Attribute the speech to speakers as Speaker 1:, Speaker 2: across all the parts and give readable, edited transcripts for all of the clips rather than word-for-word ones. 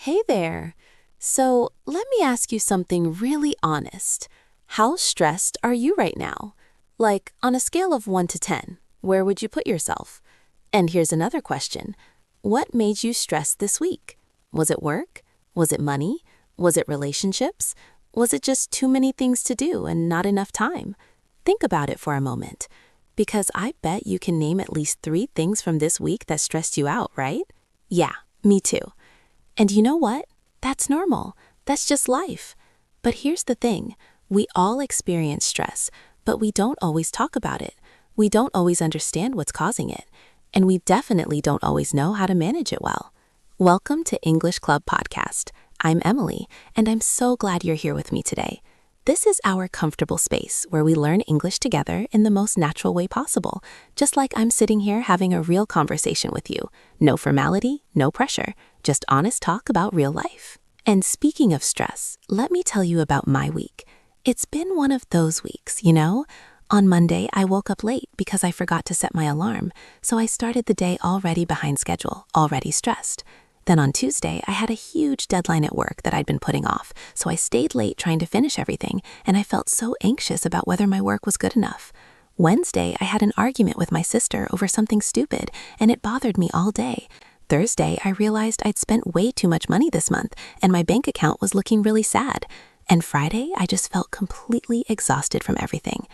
Speaker 1: Hey there. So, let me ask you something really honest. How stressed are you right now? Like, on a scale of 1 to 10, where would you put yourself? And here's another question. What made you stressed this week? Was it work? Was it money? Was it relationships? Was it just too many things to do and not enough time? Think about it for a moment. Because I bet you can name at least 3 things from this week that stressed you out, right? Yeah, me too. And you know what? That's normal. That's just life. But here's the thing. We all experience stress, but we don't always talk about it. We don't always understand what's causing it. And we definitely don't always know how to manage it well. Welcome to English Club Podcast. I'm Emily, and I'm so glad you're here with me today. This is our comfortable space where we learn English together in the most natural way possible, just like I'm sitting here having a real conversation with you. No formality, no pressure, just honest talk about real life. And speaking of stress, let me tell you about my week. It's been one of those weeks, you know? On Monday, I woke up late because I forgot to set my alarm, so I started the day already behind schedule, already stressed. Then on Tuesday, I had a huge deadline at work that I'd been putting off, so I stayed late trying to finish everything, and I felt so anxious about whether my work was good enough. Wednesday, I had an argument with my sister over something stupid, and it bothered me all day. Thursday, I realized I'd spent way too much money this month, and my bank account was looking really sad. And Friday, I just felt completely exhausted from everything.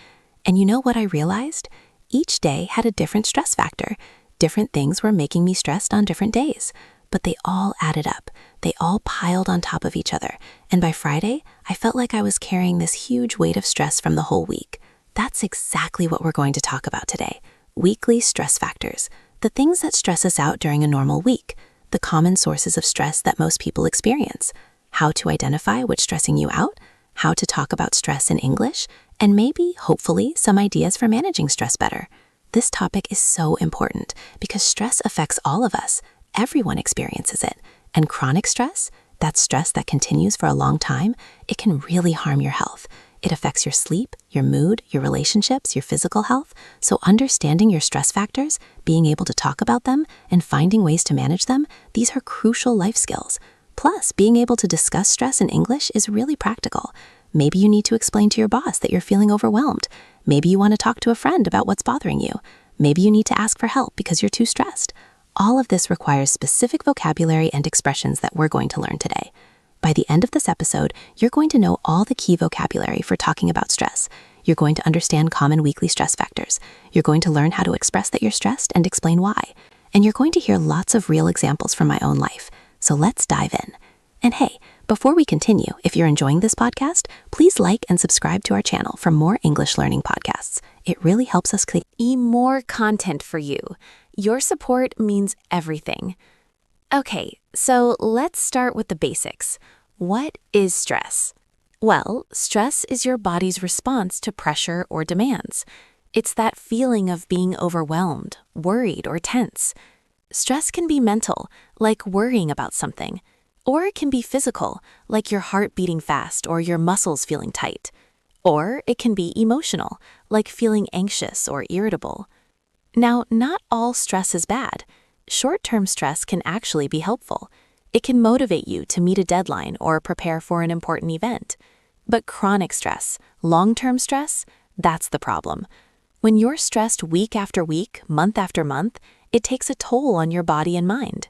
Speaker 1: And you know what I realized? Each day had a different stress factor. Different things were making me stressed on different days. But they all added up. They all piled on top of each other. And by Friday, I felt like I was carrying this huge weight of stress from the whole week. That's exactly what we're going to talk about today. Weekly stress factors. The things that stress us out during a normal week. The common sources of stress that most people experience. How to identify what's stressing you out. How to talk about stress in English. And maybe, hopefully, some ideas for managing stress better. This topic is so important because stress affects all of us. Everyone experiences it. And chronic stress, that's stress that continues for a long time, it can really harm your health. It affects your sleep, your mood, your relationships, your physical health. So understanding your stress factors, being able to talk about them, and finding ways to manage them, these are crucial life skills. Plus, being able to discuss stress in English is really practical. Maybe you need to explain to your boss that you're feeling overwhelmed. Maybe you want to talk to a friend about what's bothering you. Maybe you need to ask for help because you're too stressed. All of this requires specific vocabulary and expressions that we're going to learn today. By the end of this episode, you're going to know all the key vocabulary for talking about stress. You're going to understand common weekly stress factors. You're going to learn how to express that you're stressed and explain why. And you're going to hear lots of real examples from my own life. So let's dive in. And hey, before we continue, if you're enjoying this podcast, please like and subscribe to our channel for more English learning podcasts. It really helps us create more content for you. Your support means everything. Okay, so let's start with the basics. What is stress? Well, stress is your body's response to pressure or demands. It's that feeling of being overwhelmed, worried, or tense. Stress can be mental, like worrying about something, or it can be physical, like your heart beating fast or your muscles feeling tight. Or it can be emotional, like feeling anxious or irritable. Now, not all stress is bad. Short-term stress can actually be helpful. It can motivate you to meet a deadline or prepare for an important event. But chronic stress, long-term stress, that's the problem. When you're stressed week after week, month after month, it takes a toll on your body and mind.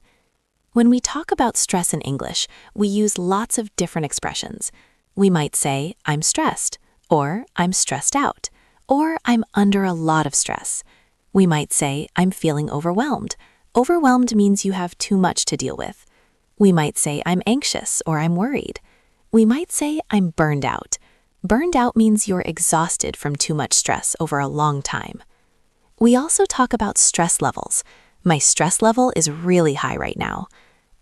Speaker 1: When we talk about stress in English, we use lots of different expressions. We might say, I'm stressed, or I'm stressed out, or I'm under a lot of stress. We might say, I'm feeling overwhelmed. Overwhelmed means you have too much to deal with. We might say, I'm anxious or I'm worried. We might say, I'm burned out. Burned out means you're exhausted from too much stress over a long time. We also talk about stress levels. My stress level is really high right now.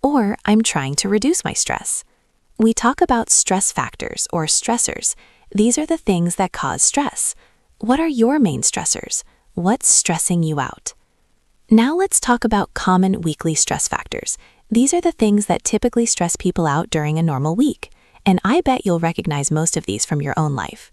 Speaker 1: Or I'm trying to reduce my stress. We talk about stress factors or stressors. These are the things that cause stress. What are your main stressors? What's stressing you out? Now let's talk about common weekly stress factors. These are the things that typically stress people out during a normal week, and I bet you'll recognize most of these from your own life.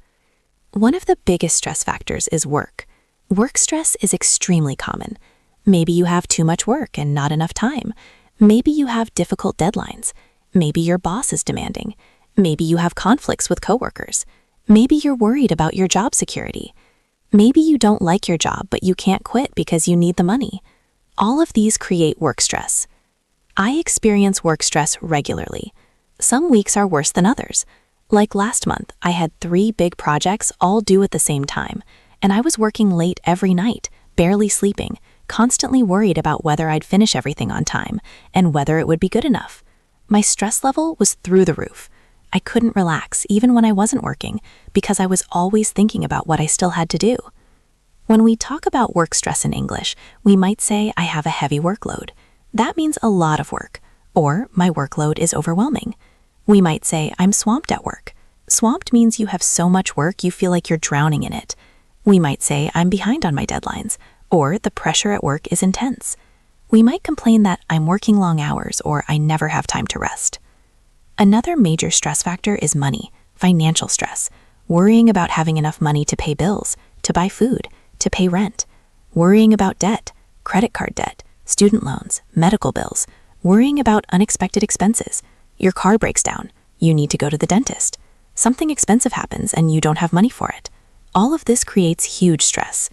Speaker 1: One of the biggest stress factors is work. Work stress is extremely common. Maybe you have too much work and not enough time. Maybe you have difficult deadlines. Maybe your boss is demanding. Maybe you have conflicts with coworkers. Maybe you're worried about your job security. Maybe you don't like your job, but you can't quit because you need the money. All of these create work stress. I experience work stress regularly. Some weeks are worse than others. Like last month, I had 3 big projects all due at the same time, and I was working late every night, barely sleeping, constantly worried about whether I'd finish everything on time and whether it would be good enough. My stress level was through the roof. I couldn't relax even when I wasn't working because I was always thinking about what I still had to do. When we talk about work stress in English, we might say I have a heavy workload. That means a lot of work, or my workload is overwhelming. We might say I'm swamped at work. Swamped means you have so much work you feel like you're drowning in it. We might say I'm behind on my deadlines, or the pressure at work is intense. We might complain that I'm working long hours or I never have time to rest. Another major stress factor is money, financial stress, worrying about having enough money to pay bills, to buy food, to pay rent, worrying about debt, credit card debt, student loans, medical bills, worrying about unexpected expenses. Your car breaks down, you need to go to the dentist. Something expensive happens and you don't have money for it. All of this creates huge stress.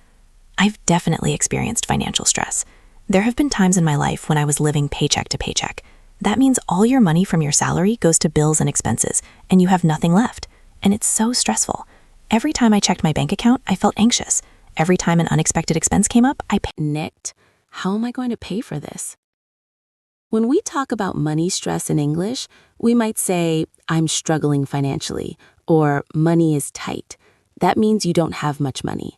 Speaker 1: I've definitely experienced financial stress. There have been times in my life when I was living paycheck to paycheck. That means all your money from your salary goes to bills and expenses, and you have nothing left. And it's so stressful. Every time I checked my bank account, I felt anxious. Every time an unexpected expense came up, I panicked. How am I going to pay for this? When we talk about money stress in English, we might say, I'm struggling financially, or money is tight. That means you don't have much money.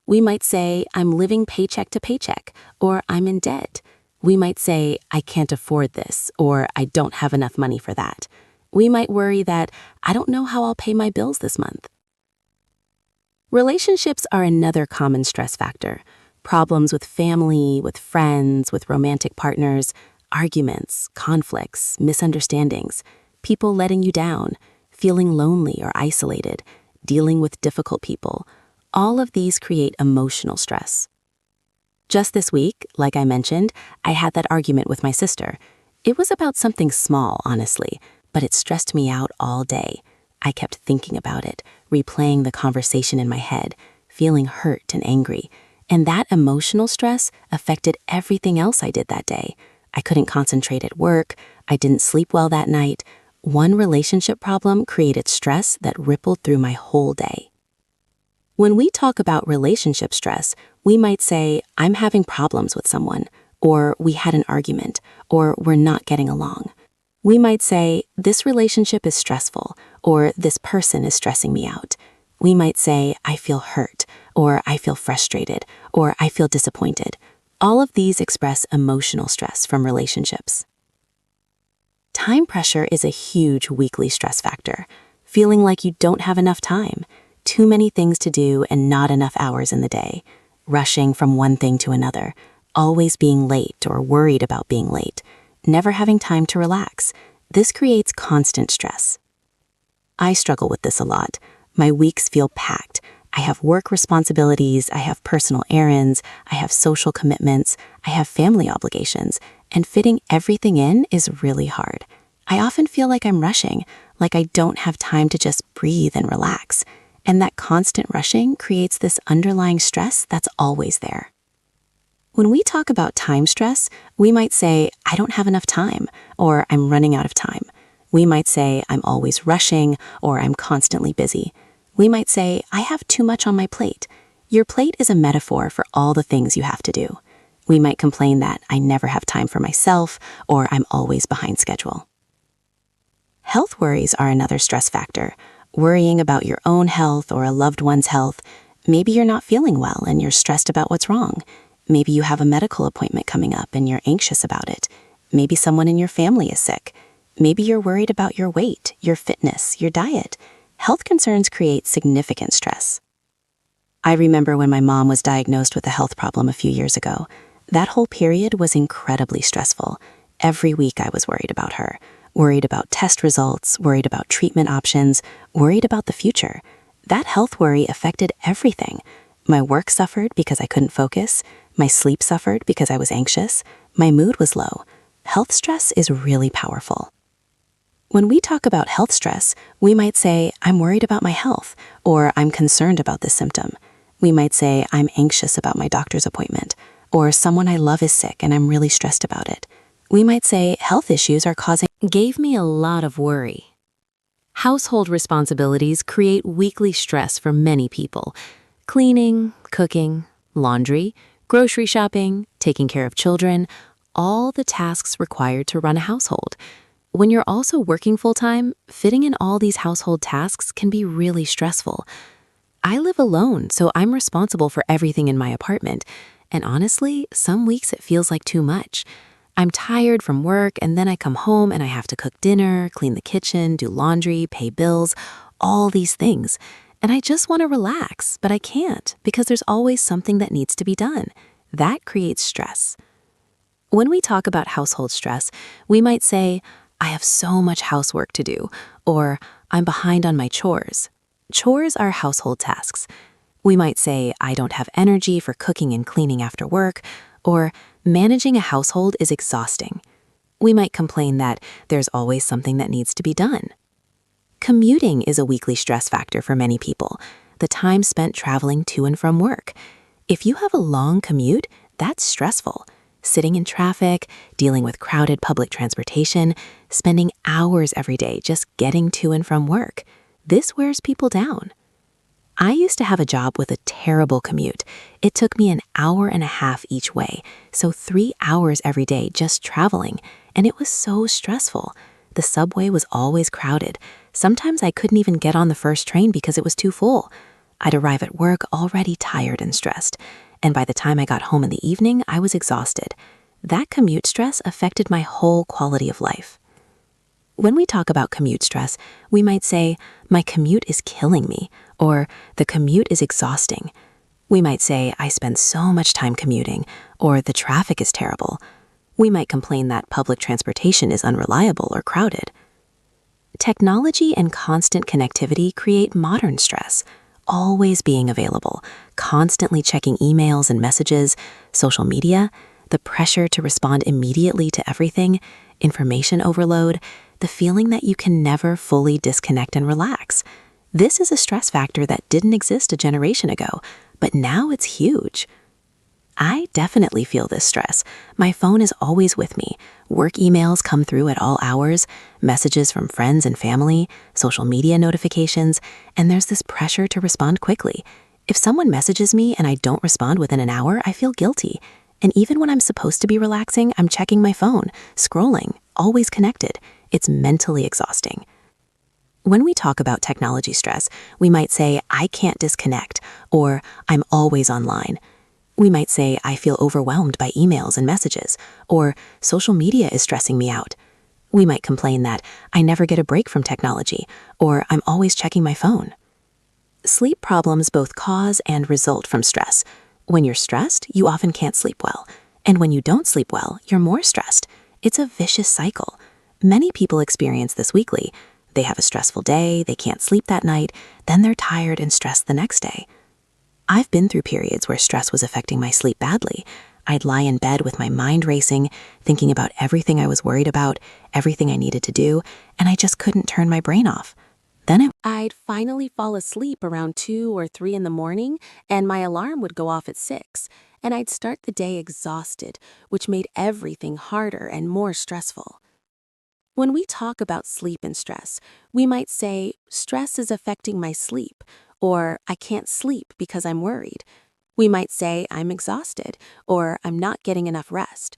Speaker 1: We might say, I'm living paycheck to paycheck, or I'm in debt. We might say, I can't afford this, or I don't have enough money for that. We might worry that I don't know how I'll pay my bills this month. Relationships are another common stress factor. Problems with family, with friends, with romantic partners, arguments, conflicts, misunderstandings, people letting you down, feeling lonely or isolated, dealing with difficult people. All of these create emotional stress. Just this week, like I mentioned, I had that argument with my sister. It was about something small, honestly, but it stressed me out all day. I kept thinking about it, replaying the conversation in my head, feeling hurt and angry. And that emotional stress affected everything else I did that day. I couldn't concentrate at work. I didn't sleep well that night. One relationship problem created stress that rippled through my whole day. When we talk about relationship stress, we might say, I'm having problems with someone, or we had an argument, or we're not getting along. We might say, this relationship is stressful, or this person is stressing me out. We might say, I feel hurt, or I feel frustrated, or I feel disappointed. All of these express emotional stress from relationships. Time pressure is a huge weekly stress factor. Feeling like you don't have enough time, too many things to do and not enough hours in the day, rushing from one thing to another, always being late or worried about being late, never having time to relax. This creates constant stress. I struggle with this a lot. My weeks feel packed. I have work responsibilities, I have personal errands, I have social commitments, I have family obligations, and fitting everything in is really hard. I often feel like I'm rushing, like I don't have time to just breathe and relax. And that constant rushing creates this underlying stress that's always there. When we talk about time stress, we might say, I don't have enough time, or I'm running out of time. We might say, I'm always rushing, or I'm constantly busy. We might say, I have too much on my plate. Your plate is a metaphor for all the things you have to do. We might complain that I never have time for myself, or I'm always behind schedule. Health worries are another stress factor. Worrying about your own health or a loved one's health. Maybe you're not feeling well and you're stressed about what's wrong. Maybe you have a medical appointment coming up and you're anxious about it. Maybe someone in your family is sick. Maybe you're worried about your weight, your fitness, your diet. Health concerns create significant stress. I remember when my mom was diagnosed with a health problem a few years ago. That whole period was incredibly stressful. Every week I was worried about her. Worried about test results, worried about treatment options, worried about the future. That health worry affected everything. My work suffered because I couldn't focus. My sleep suffered because I was anxious. My mood was low. Health stress is really powerful. When we talk about health stress, we might say, I'm worried about my health, or I'm concerned about this symptom. We might say, I'm anxious about my doctor's appointment, or someone I love is sick and I'm really stressed about it. We might say, health issues are causing gave me a lot of worry. Household responsibilities create weekly stress for many people. Cleaning, cooking, laundry, grocery shopping, taking care of children, all the tasks required to run a household. When you're also working full-time, fitting in all these household tasks can be really stressful. I live alone, so I'm responsible for everything in my apartment, and honestly, some weeks it feels like too much. I'm tired from work, and then I come home and I have to cook dinner, clean the kitchen, do laundry, pay bills, all these things. And I just want to relax, but I can't because there's always something that needs to be done. That creates stress. When we talk about household stress, we might say, I have so much housework to do, or I'm behind on my chores. Chores are household tasks. We might say, I don't have energy for cooking and cleaning after work, or managing a household is exhausting. We might complain that there's always something that needs to be done. Commuting is a weekly stress factor for many people, the time spent traveling to and from work. If you have a long commute, that's stressful. Sitting in traffic, dealing with crowded public transportation, spending hours every day just getting to and from work. This wears people down. I used to have a job with a terrible commute. It took me an hour and a half each way, so 3 hours every day just traveling, and it was so stressful. The subway was always crowded. Sometimes I couldn't even get on the first train because it was too full. I'd arrive at work already tired and stressed, and by the time I got home in the evening, I was exhausted. That commute stress affected my whole quality of life. When we talk about commute stress, we might say, my commute is killing me, or the commute is exhausting. We might say, I spend so much time commuting, or the traffic is terrible. We might complain that public transportation is unreliable or crowded. Technology and constant connectivity create modern stress, always being available, constantly checking emails and messages, social media, the pressure to respond immediately to everything, information overload, the feeling that you can never fully disconnect and relax. This is a stress factor that didn't exist a generation ago, but now it's huge. I definitely feel this stress. My phone is always with me. Work emails come through at all hours, messages from friends and family, social media notifications, and there's this pressure to respond quickly. If someone messages me and I don't respond within an hour, I feel guilty. And even when I'm supposed to be relaxing, I'm checking my phone, scrolling, always connected. It's mentally exhausting. When we talk about technology stress, we might say, I can't disconnect, or I'm always online. We might say, I feel overwhelmed by emails and messages, or social media is stressing me out. We might complain that I never get a break from technology, or I'm always checking my phone. Sleep problems both cause and result from stress. When you're stressed, you often can't sleep well, and when you don't sleep well, you're more stressed. It's a vicious cycle. Many people experience this weekly. They have a stressful day, they can't sleep that night, then they're tired and stressed the next day. I've been through periods where stress was affecting my sleep badly. I'd lie in bed with my mind racing, thinking about everything I was worried about, everything I needed to do, and I just couldn't turn my brain off. Then I'd finally fall asleep around 2 or 3 in the morning, and my alarm would go off at 6, and I'd start the day exhausted, which made everything harder and more stressful. When we talk about sleep and stress, we might say, stress is affecting my sleep, or I can't sleep because I'm worried. We might say I'm exhausted, or I'm not getting enough rest.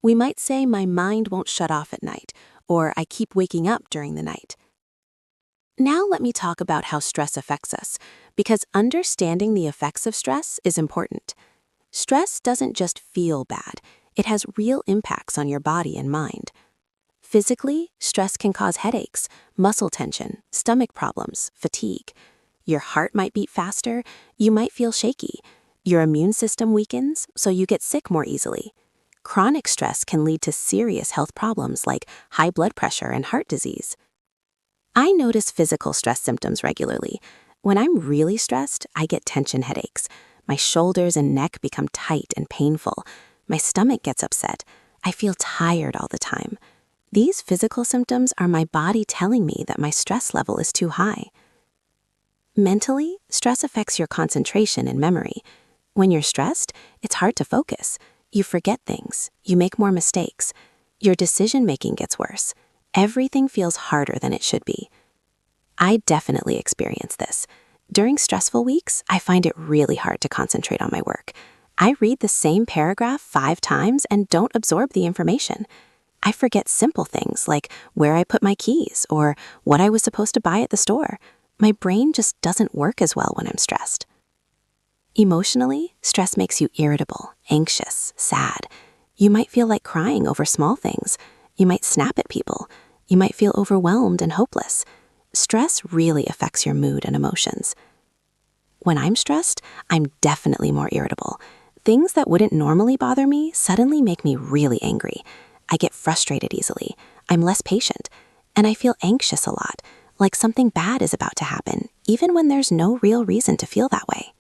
Speaker 1: We might say my mind won't shut off at night, or I keep waking up during the night. Now let me talk about how stress affects us, because understanding the effects of stress is important. Stress doesn't just feel bad, it has real impacts on your body and mind. Physically, stress can cause headaches, muscle tension, stomach problems, fatigue. Your heart might beat faster, you might feel shaky. Your immune system weakens, so you get sick more easily. Chronic stress can lead to serious health problems like high blood pressure and heart disease. I notice physical stress symptoms regularly. When I'm really stressed, I get tension headaches. My shoulders and neck become tight and painful. My stomach gets upset. I feel tired all the time. These physical symptoms are my body telling me that my stress level is too high. Mentally, stress affects your concentration and memory. When you're stressed, it's hard to focus. You forget things. You make more mistakes. Your decision-making gets worse. Everything feels harder than it should be. I definitely experience this. During stressful weeks, I find it really hard to concentrate on my work. I read the same paragraph 5 times and don't absorb the information. I forget simple things like where I put my keys or what I was supposed to buy at the store. My brain just doesn't work as well when I'm stressed. Emotionally, stress makes you irritable, anxious, sad. You might feel like crying over small things. You might snap at people. You might feel overwhelmed and hopeless. Stress really affects your mood and emotions. When I'm stressed, I'm definitely more irritable. Things that wouldn't normally bother me suddenly make me really angry. I get frustrated easily. I'm less patient. And I feel anxious a lot, like something bad is about to happen, even when there's no real reason to feel that way.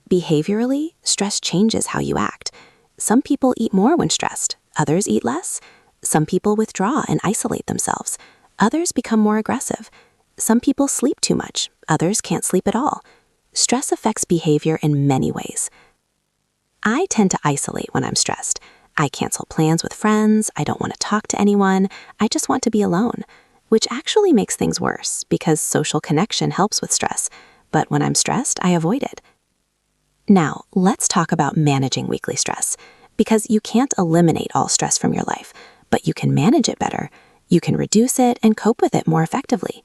Speaker 1: Behaviorally, stress changes how you act. Some people eat more when stressed, others eat less. Some people withdraw and isolate themselves. Others become more aggressive. Some people sleep too much, others can't sleep at all. Stress affects behavior in many ways. I tend to isolate when I'm stressed. I cancel plans with friends, I don't want to talk to anyone, I just want to be alone, which actually makes things worse because social connection helps with stress, but when I'm stressed, I avoid it. Now, let's talk about managing weekly stress, because you can't eliminate all stress from your life, but you can manage it better. You can reduce it and cope with it more effectively.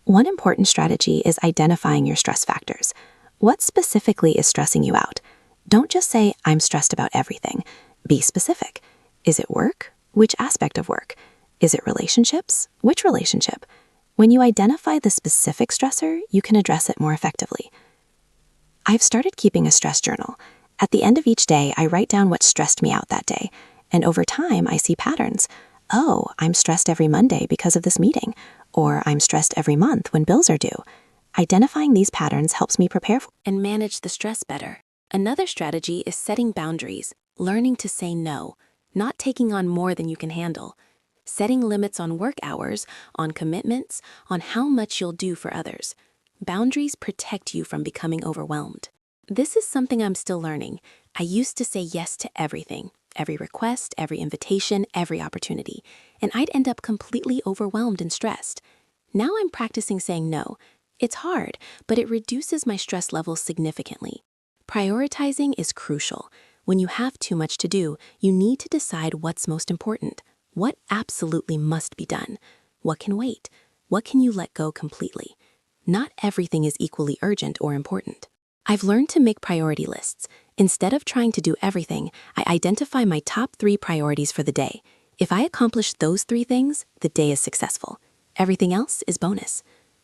Speaker 1: One important strategy is identifying your stress factors. What specifically is stressing you out? Don't just say, I'm stressed about everything. Be specific. Is it work? Which aspect of work? Is it relationships? Which relationship? When you identify the specific stressor, you can address it more effectively. I've started keeping a stress journal. At the end of each day, I write down what stressed me out that day. And over time, I see patterns. Oh, I'm stressed every Monday because of this meeting. Or I'm stressed every month when bills are due. Identifying these patterns helps me prepare for and manage the stress better. Another strategy is setting boundaries, learning to say no, not taking on more than you can handle, setting limits on work hours, on commitments, on how much you'll do for others. Boundaries protect you from becoming overwhelmed. This is something I'm still learning. I used to say yes to everything, every request, every invitation, every opportunity, and I'd end up completely overwhelmed and stressed. Now I'm practicing saying no. It's hard, but it reduces my stress levels significantly. Prioritizing is crucial. When you have too much to do, you need to decide what's most important. What absolutely must be done? What can wait? What can you let go completely? Not everything is equally urgent or important. I've learned to make priority lists. Instead of trying to do everything, I identify my top 3 priorities for the day. If I accomplish those 3 things, the day is successful. Everything else is bonus.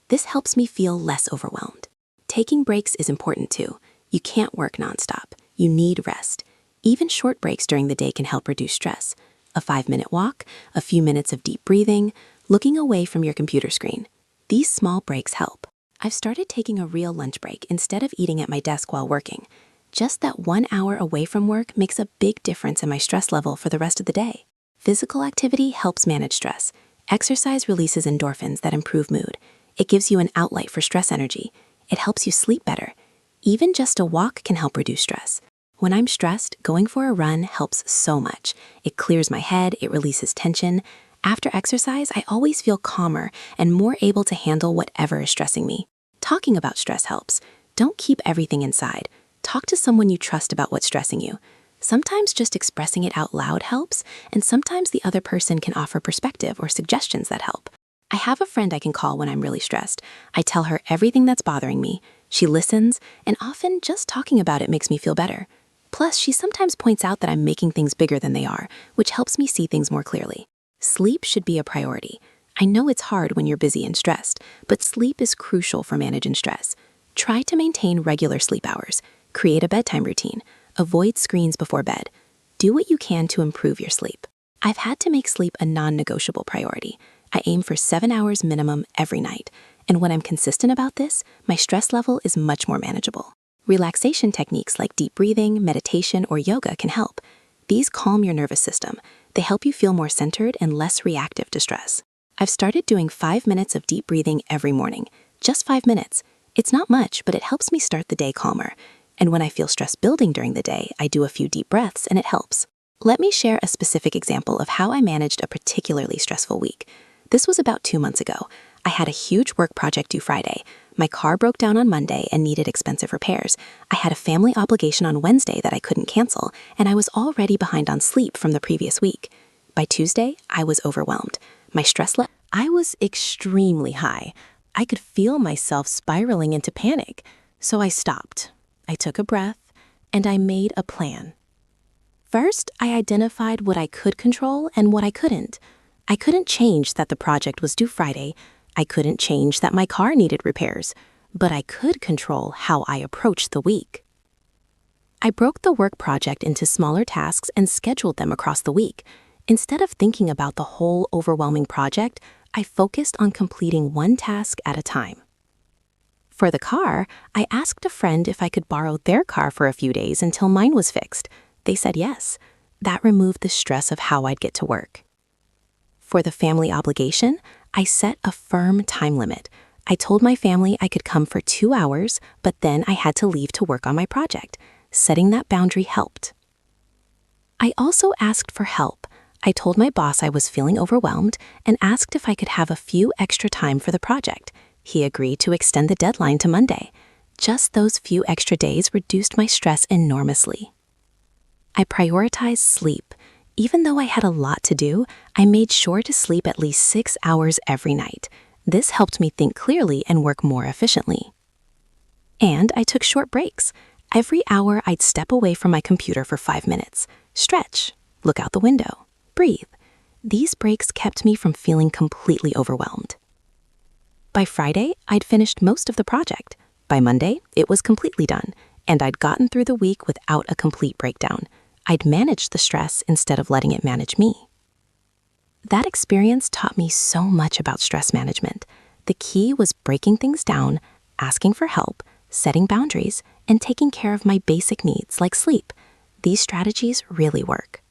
Speaker 1: This helps me feel less overwhelmed. Taking breaks is important too. You can't work nonstop. You need rest. Even short breaks during the day can help reduce stress. A 5-minute walk, a few minutes of deep breathing, looking away from your computer screen. These small breaks help. I've started taking a real lunch break instead of eating at my desk while working. Just that 1 hour away from work makes a big difference in my stress level for the rest of the day. Physical activity helps manage stress. Exercise releases endorphins that improve mood. It gives you an outlet for stress energy. It helps you sleep better. Even just a walk can help reduce stress. When I'm stressed, going for a run helps so much. It clears my head, it releases tension. After exercise, I always feel calmer and more able to handle whatever is stressing me. Talking about stress helps. Don't keep everything inside. Talk to someone you trust about what's stressing you. Sometimes just expressing it out loud helps, and sometimes the other person can offer perspective or suggestions that help. I have a friend I can call when I'm really stressed. I tell her everything that's bothering me. She listens, and often just talking about it makes me feel better. Plus, she sometimes points out that I'm making things bigger than they are, which helps me see things more clearly. Sleep should be a priority. I know it's hard when you're busy and stressed, but sleep is crucial for managing stress. Try to maintain regular sleep hours. Create a bedtime routine. Avoid screens before bed. Do what you can to improve your sleep. I've had to make sleep a non-negotiable priority. I aim for 7 hours minimum every night. And when I'm consistent about this, my stress level is much more manageable. Relaxation techniques like deep breathing, meditation, or yoga can help. These calm your nervous system. They help you feel more centered and less reactive to stress. I've started doing 5 minutes of deep breathing every morning. Just 5 minutes. It's not much, but it helps me start the day calmer. And when I feel stress building during the day, I do a few deep breaths and it helps. Let me share a specific example of how I managed a particularly stressful week. This was about 2 months ago. I had a huge work project due Friday. My car broke down on Monday and needed expensive repairs. I had a family obligation on Wednesday that I couldn't cancel, and I was already behind on sleep from the previous week. By Tuesday, I was overwhelmed. My stress level was extremely high. I could feel myself spiraling into panic. So I stopped. I took a breath, and I made a plan. First, I identified what I could control and what I couldn't. I couldn't change that the project was due Friday. I couldn't change that my car needed repairs, but I could control how I approached the week. I broke the work project into smaller tasks and scheduled them across the week. Instead of thinking about the whole overwhelming project, I focused on completing one task at a time. For the car, I asked a friend if I could borrow their car for a few days until mine was fixed. They said yes. That removed the stress of how I'd get to work. For the family obligation, I set a firm time limit. I told my family I could come for 2 hours, but then I had to leave to work on my project. Setting that boundary helped. I also asked for help. I told my boss I was feeling overwhelmed and asked if I could have a few extra time for the project. He agreed to extend the deadline to Monday. Just those few extra days reduced my stress enormously. I prioritized sleep. Even though I had a lot to do, I made sure to sleep at least 6 hours every night. This helped me think clearly and work more efficiently. And I took short breaks. Every hour, I'd step away from my computer for 5 minutes, stretch, look out the window, breathe. These breaks kept me from feeling completely overwhelmed. By Friday, I'd finished most of the project. By Monday, it was completely done, and I'd gotten through the week without a complete breakdown. I'd managed the stress instead of letting it manage me. That experience taught me so much about stress management. The key was breaking things down, asking for help, setting boundaries, and taking care of my basic needs like sleep. These strategies really work.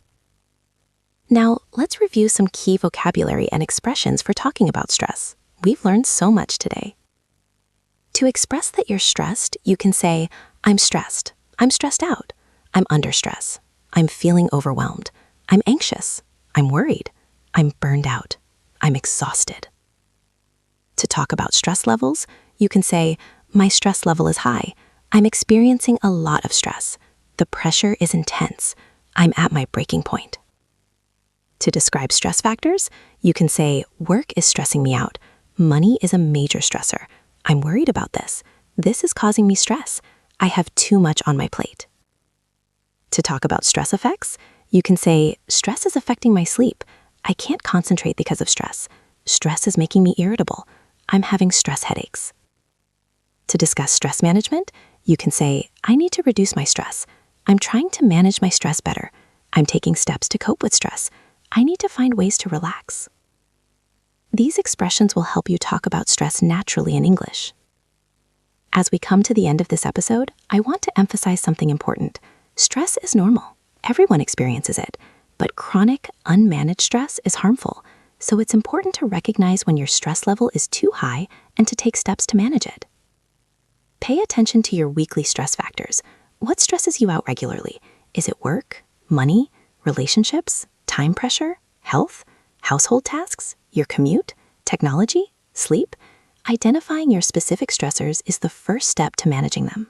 Speaker 1: Now, let's review some key vocabulary and expressions for talking about stress. We've learned so much today. To express that you're stressed, you can say, I'm stressed out, I'm under stress, I'm feeling overwhelmed, I'm anxious, I'm worried, I'm burned out, I'm exhausted. To talk about stress levels, you can say, my stress level is high, I'm experiencing a lot of stress, the pressure is intense, I'm at my breaking point. To describe stress factors, you can say, work is stressing me out, money is a major stressor, I'm worried about this, this is causing me stress, I have too much on my plate. To talk about stress effects, you can say, stress is affecting my sleep. I can't concentrate because of stress. Stress is making me irritable. I'm having stress headaches. To discuss stress management, you can say, I need to reduce my stress. I'm trying to manage my stress better. I'm taking steps to cope with stress. I need to find ways to relax. These expressions will help you talk about stress naturally in English. As we come to the end of this episode, I want to emphasize something important. Stress is normal. Everyone experiences it. But chronic, unmanaged stress is harmful. So it's important to recognize when your stress level is too high and to take steps to manage it. Pay attention to your weekly stress factors. What stresses you out regularly? Is it work, money, relationships, time pressure, health, household tasks, your commute, technology, sleep? Identifying your specific stressors is the first step to managing them.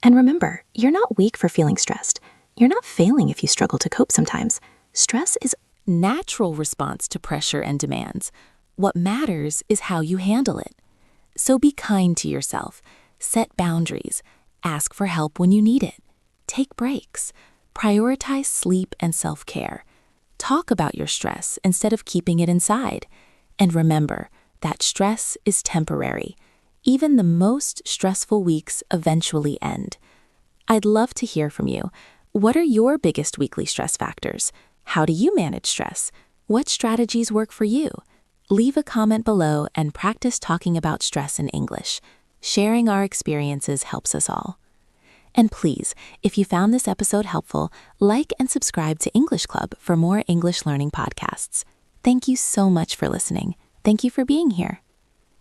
Speaker 1: And remember, you're not weak for feeling stressed. You're not failing if you struggle to cope sometimes. Stress is a natural response to pressure and demands. What matters is how you handle it. So be kind to yourself. Set boundaries. Ask for help when you need it. Take breaks. Prioritize sleep and self-care. Talk about your stress instead of keeping it inside. And remember that stress is temporary. Even the most stressful weeks eventually end. I'd love to hear from you. What are your biggest weekly stress factors? How do you manage stress? What strategies work for you? Leave a comment below and practice talking about stress in English. Sharing our experiences helps us all. And please, if you found this episode helpful, like and subscribe to English Club for more English learning podcasts. Thank you so much for listening. Thank you for being here.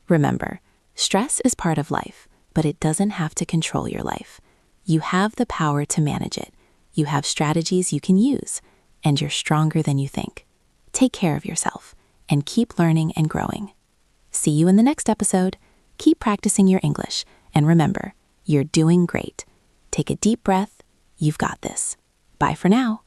Speaker 1: Remember, stress is part of life, but it doesn't have to control your life. You have the power to manage it. You have strategies you can use, and you're stronger than you think. Take care of yourself and keep learning and growing. See you in the next episode. Keep practicing your English, and remember, you're doing great. Take a deep breath. You've got this. Bye for now.